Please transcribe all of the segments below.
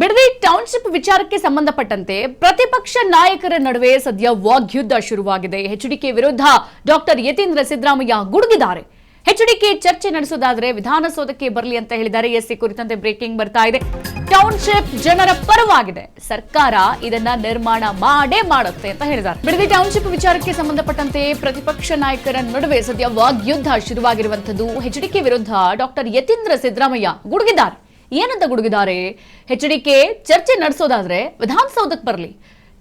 Bidadi township ವಿಚಾರಕ್ಕೆ ಸಂಬಂಧಪಟ್ಟಂತೆ ಪ್ರತಿಪಕ್ಷ ನಾಯಕರ ನಡುವೆ ಸದ್ಯ ವಾಗ್ಯುದ್ಧ ಶುರುವಾಗಿದೆ. ಎಚ್ಡಿಕೆ ವಿರುದ್ಧ ಡಾಕ್ಟರ್ ಯತೀಂದ್ರ ಸಿದ್ದರಾಮಯ್ಯ ಗುಡುಗಿದ್ದಾರೆ. ಎಚ್ಡಿಕೆ ಚರ್ಚೆ ನಡೆಸೋದಾದ್ರೆ ವಿಧಾನಸೌಧಕ್ಕೆ ಬರಲಿ ಅಂತ ಹೇಳಿದ್ದಾರೆ. ಎಸ್ಸಿ ಕುರಿತಂತೆ ಬ್ರೇಕಿಂಗ್ ಬರ್ತಾ ಇದೆ. ಟೌನ್ಶಿಪ್ ಜನರ ಪರವಾಗಿದೆ, ಸರ್ಕಾರ ಇದನ್ನ ನಿರ್ಮಾಣ ಮಾಡೇ ಮಾಡುತ್ತೆ ಅಂತ ಹೇಳಿದ್ದಾರೆ. ಬಿಡದಿ ಟೌನ್ಶಿಪ್ ವಿಚಾರಕ್ಕೆ ಸಂಬಂಧಪಟ್ಟಂತೆ ಪ್ರತಿಪಕ್ಷ ನಾಯಕರ ನಡುವೆ ಸದ್ಯ ವಾಗ್ಯುದ್ಧ ಶುರುವಾಗಿರುವಂತದ್ದು. ಎಚ್ಡಿಕೆ ವಿರುದ್ಧ ಡಾಕ್ಟರ್ ಯತೀಂದ್ರ ಸಿದ್ದರಾಮಯ್ಯ ಗುಡುಗಿದ್ದಾರೆ. ಏನಂತ ಗುಡುಗಿದ್ದಾರೆ? ಎಚ್ಡಿಕೆ ಚರ್ಚೆ ನಡೆಸೋದಾದ್ರೆ ವಿಧಾನಸೌಧಕ್ಕೆ ಬರಲಿ,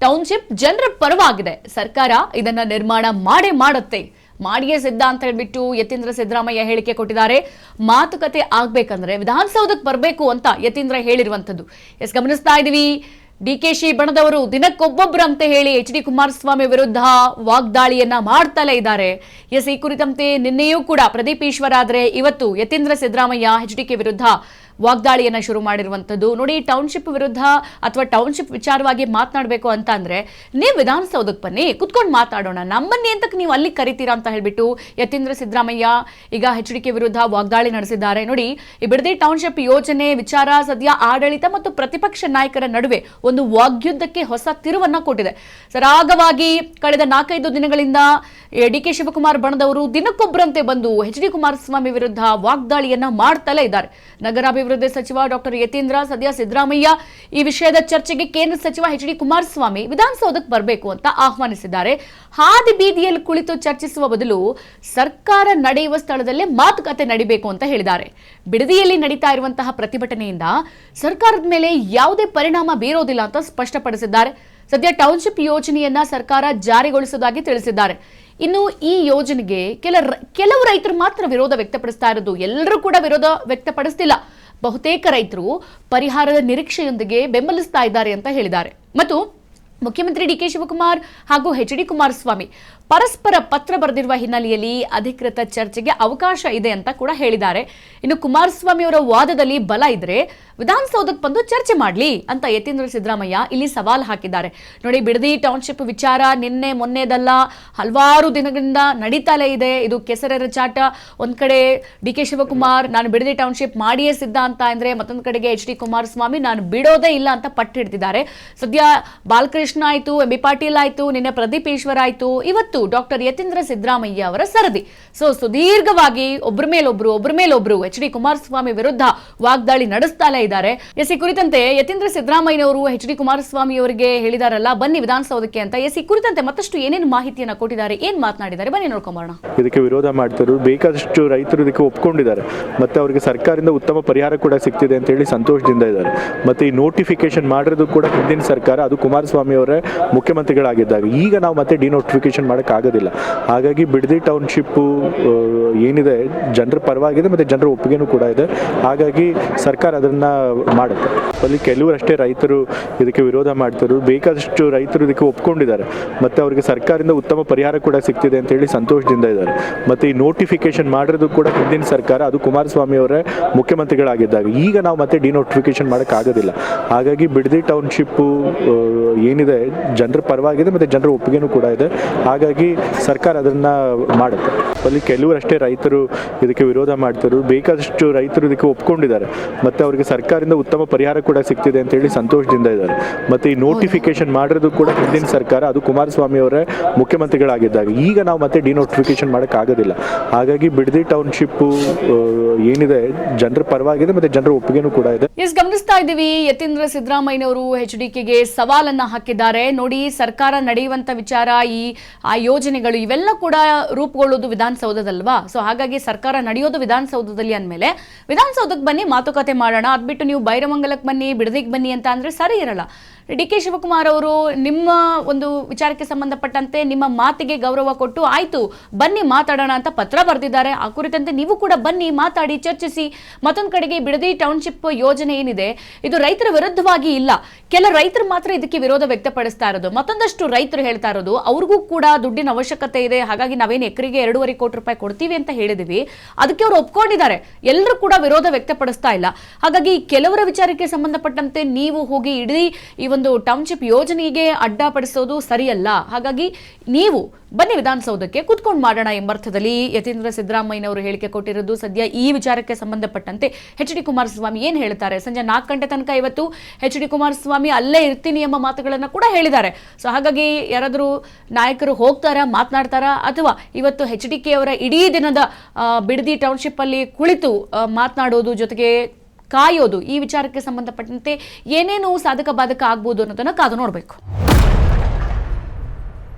ಟೌನ್ಶಿಪ್ ಜನರ ಪರವಾಗಿದೆ, ಸರ್ಕಾರ ಇದನ್ನ ನಿರ್ಮಾಣ ಮಾಡೇ ಮಾಡುತ್ತೆ, ಮಾಡಿಯೇ ಸಿದ್ಧ ಅಂತ ಹೇಳ್ಬಿಟ್ಟು ಯತೀಂದ್ರ ಸಿದ್ದರಾಮಯ್ಯ ಹೇಳಿಕೆ ಕೊಟ್ಟಿದ್ದಾರೆ. ಮಾತುಕತೆ ಆಗ್ಬೇಕಂದ್ರೆ ವಿಧಾನಸೌಧಕ್ಕೆ ಬರಬೇಕು ಅಂತ ಯತೀಂದ್ರ ಹೇಳಿರುವಂತದ್ದು. ಗಮನಿಸ್ತಾ ಇದೀವಿ. ಡಿಕೆಶಿ ಬಣದವರು ದಿನಕ್ಕೊಬ್ಬೊಬ್ರು ಅಂತ ಹೇಳಿ ಎಚ್.ಡಿ. ಕುಮಾರಸ್ವಾಮಿ ವಿರುದ್ಧ ವಾಗ್ದಾಳಿಯನ್ನ ಮಾಡ್ತಲೇ ಇದ್ದಾರೆ. ಈ ಕುರಿತಂತೆ ನಿನ್ನೆಯೂ ಕೂಡ ಪ್ರದೀಪ್ ಈಶ್ವರ್ ಆದ್ರೆ ಇವತ್ತು ಯತೀಂದ್ರ ಸಿದ್ದರಾಮಯ್ಯ ಎಚ್ಡಿಕೆ ವಿರುದ್ಧ ವಾಗ್ದಾಳಿಯನ್ನ ಶುರು ಮಾಡಿರುವಂತದ್ದು. ನೋಡಿ, ಟೌನ್ಶಿಪ್ ವಿರುದ್ಧ ಅಥವಾ ಟೌನ್ಶಿಪ್ ವಿಚಾರವಾಗಿ ಮಾತನಾಡಬೇಕು ಅಂತ ಅಂದ್ರೆ ನೀವು ವಿಧಾನಸೌಧಕ್ಕೆ ಬನ್ನಿ, ಕುತ್ಕೊಂಡು ಮಾತಾಡೋಣ, ನಮ್ಮನ್ನೇ ಅಂತಕ್ಕೆ ನೀವು ಅಲ್ಲಿ ಕರಿತೀರಾ ಅಂತ ಹೇಳ್ಬಿಟ್ಟು ಯತೀಂದ್ರ ಸಿದ್ದರಾಮಯ್ಯ ಈಗ ಎಚ್ಡಿಕೆ ವಿರುದ್ಧ ವಾಗ್ದಾಳಿ ನಡೆಸಿದ್ದಾರೆ. ನೋಡಿ, ಈ ಬಿಡದಿ ಟೌನ್ಶಿಪ್ ಯೋಜನೆ ವಿಚಾರ ಸದ್ಯ ಆಡಳಿತ ಮತ್ತು ಪ್ರತಿಪಕ್ಷ ನಾಯಕರ ನಡುವೆ ಒಂದು ವಾಗ್ಯುದ್ಧಕ್ಕೆ ಹೊಸ ತಿರುವನ್ನ ಕೊಟ್ಟಿದೆ. ಸರಾಗವಾಗಿ ಕಳೆದ 4-5 ದಿನಗಳಿಂದ ಡಿಕೆ ಶಿವಕುಮಾರ್ ಬಣದವರು ದಿನಕ್ಕೊಬ್ಬರಂತೆ ಬಂದು ಎಚ್.ಡಿ. ಕುಮಾರಸ್ವಾಮಿ ವಿರುದ್ಧ ವಾಗ್ದಾಳಿಯನ್ನ ಮಾಡ್ತಲೇ ಇದ್ದಾರೆ. ನಗರಾಭಿವೃದ್ಧಿ ಸಚಿವ ಡಾಕ್ಟರ್ ಯತೀಂದ್ರ ಸದ್ಯ ಸಿದ್ದರಾಮಯ್ಯ ಈ ವಿಷಯದ ಚರ್ಚೆಗೆ ಕೇಂದ್ರ ಸಚಿವ ಎಚ್.ಡಿ. ಕುಮಾರಸ್ವಾಮಿ ವಿಧಾನಸೌಧಕ್ಕೆ ಬರಬೇಕು ಅಂತ ಆಹ್ವಾನಿಸಿದ್ದಾರೆ. ಹಾದಿ ಬೀದಿಯಲ್ಲಿ ಕುಳಿತು ಚರ್ಚಿಸುವ ಬದಲು ಸರ್ಕಾರ ನಡೆಯುವ ಸ್ಥಳದಲ್ಲೇ ಮಾತುಕತೆ ನಡೀಬೇಕು ಅಂತ ಹೇಳಿದ್ದಾರೆ. ಬಿಡದಿಯಲ್ಲಿ ನಡೀತಾ ಇರುವಂತಹ ಪ್ರತಿಭಟನೆಯಿಂದ ಸರ್ಕಾರದ ಮೇಲೆ ಯಾವುದೇ ಪರಿಣಾಮ ಬೀರೋದಿಲ್ಲ ಅಂತ ಸ್ಪಷ್ಟಪಡಿಸಿದ್ದಾರೆ. ಸದ್ಯ ಟೌನ್ಶಿಪ್ ಯೋಜನೆಯನ್ನ ಸರ್ಕಾರ ಜಾರಿಗೊಳಿಸುವುದಾಗಿ ತಿಳಿಸಿದ್ದಾರೆ. ಇನ್ನು ಈ ಯೋಜನೆಗೆ ಕೆಲವು ರೈತರು ಮಾತ್ರ ವಿರೋಧ ವ್ಯಕ್ತಪಡಿಸ್ತಾ ಇರೋದು, ಎಲ್ಲರೂ ಕೂಡ ವಿರೋಧ ವ್ಯಕ್ತಪಡಿಸ್ತಿಲ್ಲ. ಬಹುತೇಕ ರೈತರು ಪರಿಹಾರದ ನಿರೀಕ್ಷೆಯೊಂದಿಗೆ ಬೆಂಬಲಿಸ್ತಾ ಇದ್ದಾರೆ ಅಂತ ಹೇಳಿದ್ದಾರೆ. ಮತ್ತು ಮುಖ್ಯಮಂತ್ರಿ ಡಿಕೆ ಶಿವಕುಮಾರ್ ಹಾಗೂ ಎಚ್.ಡಿ. ಕುಮಾರಸ್ವಾಮಿ ಪರಸ್ಪರ ಪತ್ರ ಬರೆದಿರುವ ಹಿನ್ನೆಲೆಯಲ್ಲಿ ಅಧಿಕೃತ ಚರ್ಚೆಗೆ ಅವಕಾಶ ಇದೆ ಅಂತ ಕೂಡ ಹೇಳಿದ್ದಾರೆ. ಇನ್ನು ಕುಮಾರಸ್ವಾಮಿ ಅವರ ವಾದದಲ್ಲಿ ಬಲ ಇದ್ರೆ ವಿಧಾನಸೌಧಕ್ಕೆ ಬಂದು ಚರ್ಚೆ ಮಾಡಲಿ ಅಂತ ಯತೀಂದ್ರ ಸಿದ್ದರಾಮಯ್ಯ ಇಲ್ಲಿ ಸವಾಲು ಹಾಕಿದ್ದಾರೆ. ನೋಡಿ, ಬಿಡದಿ ಟೌನ್ಶಿಪ್ ವಿಚಾರ ನಿನ್ನೆ ಮೊನ್ನೆದಲ್ಲ, ಹಲವಾರು ದಿನಗಳಿಂದ ನಡೀತಾಲೇ ಇದೆ. ಇದು ಕೆಸರೆರ ಚಾಟ. ಒಂದ್ ಕಡೆ ಡಿಕೆ ಶಿವಕುಮಾರ್ ನಾನು ಬಿಡದಿ ಟೌನ್ಶಿಪ್ ಮಾಡಿಯೇ ಸಿದ್ಧ ಅಂತ ಅಂದ್ರೆ, ಮತ್ತೊಂದು ಕಡೆಗೆ ಎಚ್.ಡಿ. ಕುಮಾರಸ್ವಾಮಿ ನಾನು ಬಿಡೋದೇ ಇಲ್ಲ ಅಂತ ಪಟ್ಟು ಹಿಡ್ತಿದ್ದಾರೆ. ಸದ್ಯ ಬಾಲಕೃಷ್ಣ ಆಯ್ತು, ಎಂ.ಬಿ. ಪಾಟೀಲ್ ಆಯ್ತು, ನಿನ್ನೆ ಪ್ರದೀಪ್ ಈಶ್ವರ್ ಆಯ್ತು, ಇವತ್ತು ಡಾಕ್ಟರ್ ಯತೀಂದ್ರ ಸಿದ್ದರಾಮಯ್ಯ ಅವರ ಸರದಿ. ಸುದೀರ್ಘವಾಗಿ ಒಬ್ಬರ ಮೇಲೊಬ್ರು ಎಚ್.ಡಿ. ಕುಮಾರಸ್ವಾಮಿ ವಿರುದ್ಧ ವಾಗ್ದಾಳಿ ನಡೆಸ್ತಾಲೇ ಇದ್ದಾರೆ. ಈ ಕುರಿತಂತೆ ಯತೀಂದ್ರ ಸಿದ್ದರಾಮಯ್ಯನವರು ಎಚ್.ಡಿ. ಕುಮಾರಸ್ವಾಮಿ ಅವರಿಗೆ ಹೇಳಿದಾರಲ್ಲ, ಬನ್ನಿ ವಿಧಾನಸೌಧಕ್ಕೆ ಅಂತ. ಈ ಕುರಿತಂತೆ ಮತ್ತಷ್ಟು ಏನೇನು ಮಾಹಿತಿಯನ್ನ ಕೊಟ್ಟಿದ್ದಾರೆ, ಏನ್ ಮಾತನಾಡಿದ್ದಾರೆ, ಬನ್ನಿ ನೋಡ್ಕೊಂಬರೋಣ. ಇದಕ್ಕೆ ವಿರೋಧ ಮಾಡ್ತಾರೆ, ಬೇಕಾದಷ್ಟು ರೈತರು ಇದಕ್ಕೆ ಒಪ್ಕೊಂಡಿದ್ದಾರೆ, ಮತ್ತೆ ಅವರಿಗೆ ಸರ್ಕಾರದಿಂದ ಉತ್ತಮ ಪರಿಹಾರ ಕೂಡ ಸಿಗ್ತಿದೆ ಅಂತ ಹೇಳಿ ಸಂತೋಷದಿಂದ ಇದ್ದಾರೆ. ಮತ್ತೆ ಈ ನೋಟಿಫಿಕೇಶನ್ ಮಾಡಿರೋದು ಕೂಡ ಹಿಂದಿನ ಸರ್ಕಾರ, ಅದು ಕುಮಾರಸ್ವಾಮಿ ಅವರೇ ಮುಖ್ಯಮಂತ್ರಿಗಳಾಗಿದ್ದಾಗ. ಈಗ ನಾವು ಮತ್ತೆ ಡಿನೋಟಿಫಿಕೇಶನ್ ಮಾಡಕ್ ಆಗೋದಿಲ್ಲ. ಹಾಗಾಗಿ ಬಿಡದಿ ಟೌನ್ಶಿಪ್ ಏನಿದೆ ಜನರ ಪರವಾಗಿದೆ, ಮತ್ತೆ ಜನರ ಒಪ್ಪಿಗೆನೂ ಕೂಡ ಇದೆ. ಹಾಗಾಗಿ ಸರ್ಕಾರ ಅದನ್ನ ಮಾಡುತ್ತೆ. ಅಲ್ಲಿ ಕೆಲವರಷ್ಟೇ ರೈತರು ಇದಕ್ಕೆ ವಿರೋಧ ಮಾಡ್ತಾರೆ, ಬೇಕಾದಷ್ಟು ರೈತರು ಇದಕ್ಕೆ ಒಪ್ಕೊಂಡಿದ್ದಾರೆ, ಮತ್ತೆ ಅವರಿಗೆ ಸರ್ಕಾರದಿಂದ ಉತ್ತಮ ಪರಿಹಾರ ಕೂಡ ಸಿಗ್ತಿದೆ ಅಂತ ಹೇಳಿ ಸಂತೋಷದಿಂದ ಇದ್ದಾರೆ. ಮತ್ತೆ ಈ ನೋಟಿಫಿಕೇಶನ್ ಮಾಡಿರೋದು ಕೂಡ ಹಿಂದಿನ ಸರ್ಕಾರ, ಅದು ಕುಮಾರಸ್ವಾಮಿ ಅವರೇ ಮುಖ್ಯಮಂತ್ರಿಗಳಾಗಿದ್ದಾಗ. ಈಗ ನಾವು ಮತ್ತೆ ಡಿನೋಟಿಫಿಕೇಶನ್ ಮಾಡಕ್ ಆಗೋದಿಲ್ಲ. ಹಾಗಾಗಿ ಬಿಡದಿ ಟೌನ್ಶಿಪ್ ಏನಿದೆ ಜನರ ಪರವಾಗಿದೆ, ಮತ್ತೆ ಜನರ ಒಪ್ಪಿಗೆನೂ ಕೂಡ ಇದೆ. ಹಾಗಾಗಿ ಸರ್ಕಾರ ಅದನ್ನ ಮಾಡುತ್ತೆ. ಅಲ್ಲಿ ಕೆಲವರಷ್ಟೇ ರೈತರು ಇದಕ್ಕೆ ವಿರೋಧ ಮಾಡ್ತಾರೆ, ಬೇಕಾದಷ್ಟು ರೈತರು ಇದಕ್ಕೆ ಒಪ್ಕೊಂಡಿದ್ದಾರೆ, ಮತ್ತೆ ಅವರಿಗೆ ಸರ್ಕಾರದಿಂದ ಉತ್ತಮ ಪರಿಹಾರ ಕೂಡ ಸಿಗ್ತಿದೆ ಅಂತ ಹೇಳಿ ಸಂತೋಷದಿಂದ ಇದ್ದಾರೆ. ಮತ್ತೆ ಈ ನೋಟಿಫಿಕೇಶನ್ ಮಾಡಿರೋದು ಕೂಡ ಹಿಂದಿನ ಸರ್ಕಾರ, ಅದು ಕುಮಾರಸ್ವಾಮಿ ಅವರೇ ಮುಖ್ಯಮಂತ್ರಿಗಳಾಗಿದ್ದಾಗ. ಈಗ ನಾವು ಮತ್ತೆ ಡಿನೋಟಿಫಿಕೇಶನ್ ಮಾಡಕ್ ಆಗೋದಿಲ್ಲ. ಹಾಗಾಗಿ ಬಿಡದಿ ಟೌನ್ಶಿಪ್ ಏನಿದೆ ಜನರ ಪರವಾಗಿದೆ, ಮತ್ತೆ ಜನರ ಒಪ್ಪಿಗೆನೂ ಕೂಡ ಇದೆ. ಗಮನಿಸ್ತಾ ಇದ್ದೀವಿ, ಯತೀಂದ್ರ ಸಿದ್ದರಾಮಯ್ಯನವರು ಎಚ್ಡಿಕೆಗೆ ಸವಾಲನ್ನ ಹಾಕಿದ್ದಾರೆ. ನೋಡಿ, ಸರ್ಕಾರ ನಡೆಯುವಂತ ವಿಚಾರ, ಆ ಯೋಜನೆಗಳು ಇವೆಲ್ಲ ಕೂಡ ರೂಪುಗೊಳ್ಳೋದು ವಿಧಾನಸೌಧದಲ್ವಾ. ಸೊ ಹಾಗಾಗಿ ಸರ್ಕಾರ ನಡೆಯೋದು ವಿಧಾನಸೌಧದಲ್ಲಿ ಅಂದಮೇಲೆ ವಿಧಾನಸೌಧಕ್ಕೆ ಬನ್ನಿ, ಮಾತುಕತೆ ಮಾಡೋಣ. ಅದ್ಬಿಟ್ಟು ನೀವು ಬೈರಮಂಗಲಕ್ಕೆ ಬನ್ನಿ, ಬಿಡದಿಗೆ ಬನ್ನಿ ಅಂತ ಅಂದ್ರೆ ಸರಿ ಇರಲ್ಲ. ಡಿ.ಕೆ. ಶಿವಕುಮಾರ್ ಅವರು ನಿಮ್ಮ ಒಂದು ವಿಚಾರಕ್ಕೆ ಸಂಬಂಧಪಟ್ಟಂತೆ ನಿಮ್ಮ ಮಾತಿಗೆ ಗೌರವ ಕೊಟ್ಟು ಆಯ್ತು ಬನ್ನಿ ಮಾತಾಡೋಣ ಅಂತ ಪತ್ರ ಬರೆದಿದ್ದಾರೆ. ಆ ಕುರಿತಂತೆ ನೀವು ಕೂಡ ಬನ್ನಿ, ಮಾತಾಡಿ, ಚರ್ಚಿಸಿ. ಮತ್ತೊಂದು ಕಡೆಗೆ ಬಿಡದಿ ಟೌನ್ಶಿಪ್ ಯೋಜನೆ ಏನಿದೆ ಇದು ರೈತರ ವಿರುದ್ಧವಾಗಿ ಇಲ್ಲ, ಕೆಲ ರೈತರು ಮಾತ್ರ ಇದಕ್ಕೆ ವಿರೋಧ ವ್ಯಕ್ತಪಡಿಸ್ತಾ ಇರೋದು. ಮತ್ತೊಂದಷ್ಟು ರೈತರು ಹೇಳ್ತಾ ಇರೋದು ಅವ್ರಿಗೂ ಕೂಡ ದುಡ್ಡಿನ ಅವಶ್ಯಕತೆ ಇದೆ, ಹಾಗಾಗಿ ನಾವೇನು ಎಕರೆಗೆ 2.5 ಕೋಟಿ ರೂಪಾಯಿ ಕೊಡ್ತೀವಿ ಅಂತ ಹೇಳಿದೀವಿ, ಅದಕ್ಕೆ ಅವರು ಒಪ್ಕೊಂಡಿದ್ದಾರೆ. ಎಲ್ಲರೂ ಕೂಡ ವಿರೋಧ ವ್ಯಕ್ತಪಡಿಸ್ತಾ ಇಲ್ಲ. ಹಾಗಾಗಿ ಕೆಲವರ ವಿಚಾರಕ್ಕೆ ಸಂಬಂಧಪಟ್ಟಂತೆ ನೀವು ಹೋಗಿ ಇಡೀ ಈ ಒಂದು ಟೌನ್ಶಿಪ್ ಯೋಜನೆಗೆ ಅಡ್ಡಪಡಿಸೋದು ಸರಿಯಲ್ಲ. ಹಾಗಾಗಿ ನೀವು ಬನ್ನಿ ವಿಧಾನಸೌಧಕ್ಕೆ ಕುತ್ಕೊಂಡು ಮಾಡೋಣ ಎಂಬರ್ಥದಲ್ಲಿ ಯತೀಂದ್ರ ಸಿದ್ದರಾಮಯ್ಯನವರು ಹೇಳಿಕೆ ಕೊಟ್ಟಿರೋದು. ಸದ್ಯ ಈ ವಿಚಾರಕ್ಕೆ ಸಂಬಂಧಪಟ್ಟಂತೆ ಎಚ್ ಡಿ ಕುಮಾರಸ್ವಾಮಿ ಏನ್ ಹೇಳ್ತಾರೆ, ಸಂಜೆ 4 ಗಂಟೆ ತನಕ ಇವತ್ತು ಎಚ್ ಡಿ ಕುಮಾರಸ್ವಾಮಿ ಅಲ್ಲೇ ಇರ್ತೀನಿ ಎಂಬ ಮಾತುಗಳನ್ನ ಕೂಡ ಹೇಳಿದ್ದಾರೆ. ಸೊ ಹಾಗಾಗಿ ಯಾರಾದರೂ ನಾಯಕರು ಹೋಗ್ತಾರಾ, ಮಾತನಾಡ್ತಾರಾ, ಅಥವಾ ಇವತ್ತು ಎಚ್ ಡಿ ಕೆ ಅವರ ಇಡೀ ದಿನದ ಬಿಡದಿ ಟೌನ್ಶಿಪ್ ಅಲ್ಲಿ ಕುಳಿತು ಮಾತನಾಡೋದು ಜೊತೆಗೆ ಕಾಯೋದು, ಈ ವಿಚಾರಕ್ಕೆ ಸಂಬಂಧಪಟ್ಟಂತೆ ಏನೇನು ಸಾಧಕ ಬಾಧಕ ಆಗ್ಬೋದು ಅನ್ನೋದನ್ನ ಕಾದು ನೋಡಬೇಕು.